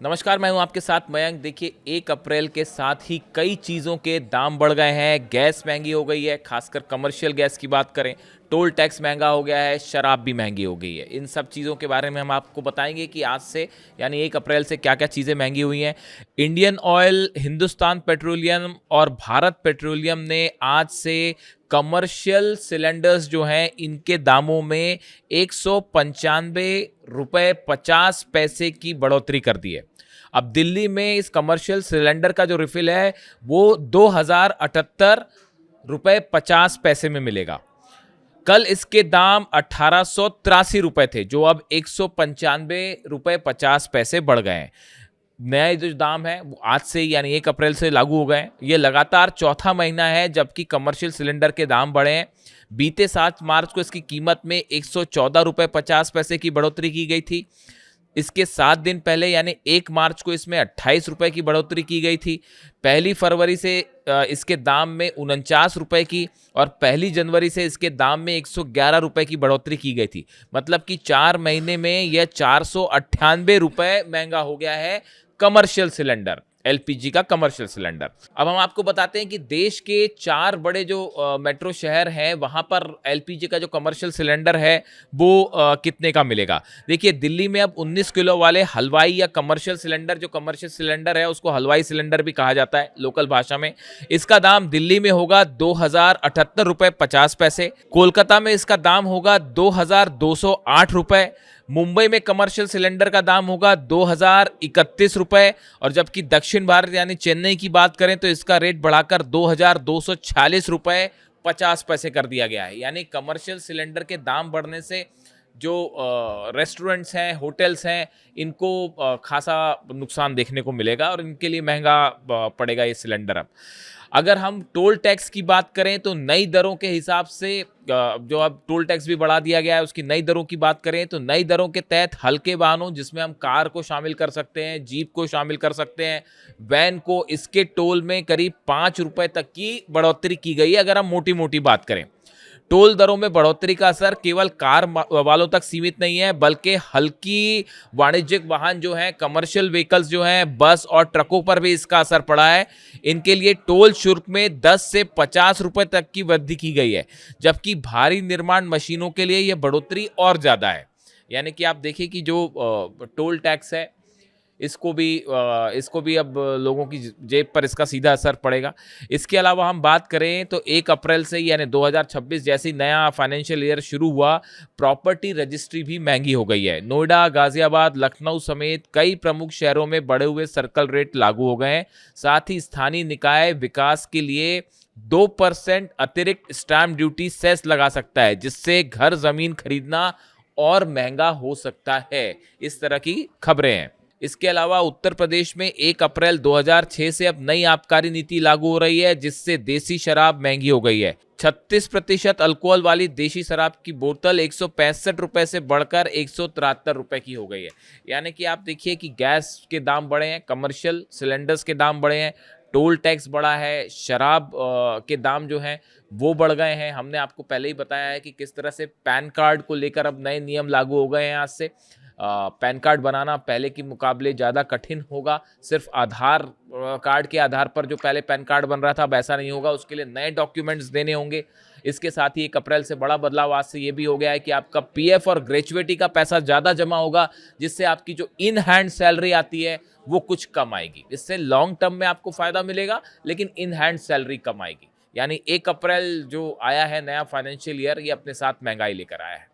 नमस्कार, मैं हूं आपके साथ मयंक। देखिए, 1 अप्रैल के साथ ही कई चीज़ों के दाम बढ़ गए हैं। गैस महंगी हो गई है, खासकर कमर्शियल गैस की बात करें। टोल टैक्स महंगा हो गया है, शराब भी महंगी हो गई है। इन सब चीज़ों के बारे में हम आपको बताएंगे कि आज से यानी 1 अप्रैल से क्या क्या चीज़ें महंगी हुई हैं। इंडियन ऑयल, हिंदुस्तान पेट्रोलियम और भारत पेट्रोलियम ने आज से कमर्शियल सिलेंडर्स जो हैं इनके दामों में 195 रुपये 50 पैसे की बढ़ोतरी कर दी है। अब दिल्ली में इस कमर्शियल सिलेंडर का जो रिफिल है वो 2078 रुपये 50 पैसे में मिलेगा। कल इसके दाम 1883 रुपये थे, जो अब 195 रुपये 50 पैसे बढ़ गए हैं। नए जो दाम है वो आज से यानी 1 अप्रैल से लागू हो गए हैं। ये लगातार चौथा महीना है जबकि कमर्शियल सिलेंडर के दाम बढ़े हैं। बीते 7 मार्च को इसकी कीमत में 114 रुपये 50 पैसे की बढ़ोतरी की गई थी। इसके 7 दिन पहले यानी 1 मार्च को इसमें 28 रुपए की बढ़ोतरी की गई थी। पहली फरवरी से इसके दाम में 49 रुपए की और पहली जनवरी से इसके दाम में 111 रुपए की बढ़ोतरी की गई थी। मतलब कि 4 महीने में यह 498 रुपए महंगा हो गया है कमर्शियल सिलेंडर, एलपीजी का कमर्शियल सिलेंडर। अब हम आपको बताते हैं कि देश के 4 बड़े जो मेट्रो शहर हैं वहां पर एलपीजी का जो कमर्शियल सिलेंडर है वो कितने का मिलेगा। देखिए, दिल्ली में अब 19 किलो वाले हलवाई या कमर्शियल सिलेंडर, जो कमर्शियल सिलेंडर है उसको हलवाई सिलेंडर भी कहा जाता है लोकल भाषा में, इसका दाम दिल्ली में होगा 2078 रुपये 50 पैसे। कोलकाता में इसका दाम होगा 2208 रुपये। मुंबई में कमर्शियल सिलेंडर का दाम होगा 2031 रुपये। और जबकि दक्षिण भारत यानी चेन्नई की बात करें तो इसका रेट बढ़ाकर 2246 रुपये 50 पैसे कर दिया गया है। यानी कमर्शियल सिलेंडर के दाम बढ़ने से जो रेस्टोरेंट्स हैं, होटल्स हैं, इनको खासा नुकसान देखने को मिलेगा और इनके लिए महंगा पड़ेगा ये सिलेंडर। अब अगर हम टोल टैक्स की बात करें तो नई दरों के हिसाब से जो अब टोल टैक्स भी बढ़ा दिया गया है उसकी नई दरों की बात करें तो नई दरों के तहत हल्के वाहनों, जिसमें हम कार को शामिल कर सकते हैं, जीप को शामिल कर सकते हैं, वैन को, इसके टोल में करीब 5 रुपए तक की बढ़ोतरी की गई है। अगर हम मोटी मोटी बात करें, टोल दरों में बढ़ोतरी का असर केवल कार वालों तक सीमित नहीं है बल्कि हल्की वाणिज्यिक वाहन जो हैं, कमर्शियल व्हीकल्स जो हैं, बस और ट्रकों पर भी इसका असर पड़ा है। इनके लिए टोल शुल्क में 10 से 50 रुपए तक की वृद्धि की गई है, जबकि भारी निर्माण मशीनों के लिए यह बढ़ोतरी और ज्यादा है। यानी कि आप देखिए कि जो टोल टैक्स है इसको भी अब लोगों की जेब पर इसका सीधा असर पड़ेगा। इसके अलावा हम बात करें तो 1 अप्रैल से यानी 2026 जैसे नया फाइनेंशियल ईयर शुरू हुआ, प्रॉपर्टी रजिस्ट्री भी महंगी हो गई है। नोएडा, गाजियाबाद, लखनऊ समेत कई प्रमुख शहरों में बढ़े हुए सर्कल रेट लागू हो गए हैं। साथ ही स्थानीय निकाय विकास के लिए 2% अतिरिक्त स्टैंप ड्यूटी सेस लगा सकता है, जिससे घर जमीन खरीदना और महंगा हो सकता है। इस तरह की खबरें हैं। इसके अलावा उत्तर प्रदेश में 1 अप्रैल 2006 से अब नई आबकारी नीति लागू हो रही है, जिससे देसी शराब महंगी हो गई है। 36% अल्कोहल वाली देशी शराब की बोतल 165 रुपए से बढ़कर 173 रुपए की हो गई है। यानी कि आप देखिए कि गैस के दाम बढ़े हैं, कमर्शियल सिलेंडर्स के दाम बढ़े हैं, टोल टैक्स बढ़ा है, शराब के दाम जो हैं वो बढ़ गए हैं। हमने आपको पहले ही बताया है कि किस तरह से पैन कार्ड को लेकर अब नए नियम लागू हो गए हैं। आज से पैन कार्ड बनाना पहले की मुकाबले ज़्यादा कठिन होगा। सिर्फ आधार कार्ड के आधार पर जो पहले पैन कार्ड बन रहा था अब ऐसा नहीं होगा, उसके लिए नए डॉक्यूमेंट्स देने होंगे। इसके साथ ही 1 अप्रैल से बड़ा बदलाव आज से ये भी हो गया है कि आपका पीएफ और ग्रेजुएटी का पैसा ज़्यादा जमा होगा, जिससे आपकी जो इन हैंड सैलरी आती है वो कुछ कम आएगी। इससे लॉन्ग टर्म में आपको फ़ायदा मिलेगा, लेकिन इन हैंड सैलरी कम आएगी। यानी 1 अप्रैल जो आया है नया फाइनेंशियल ईयर, ये अपने साथ महंगाई लेकर आया है।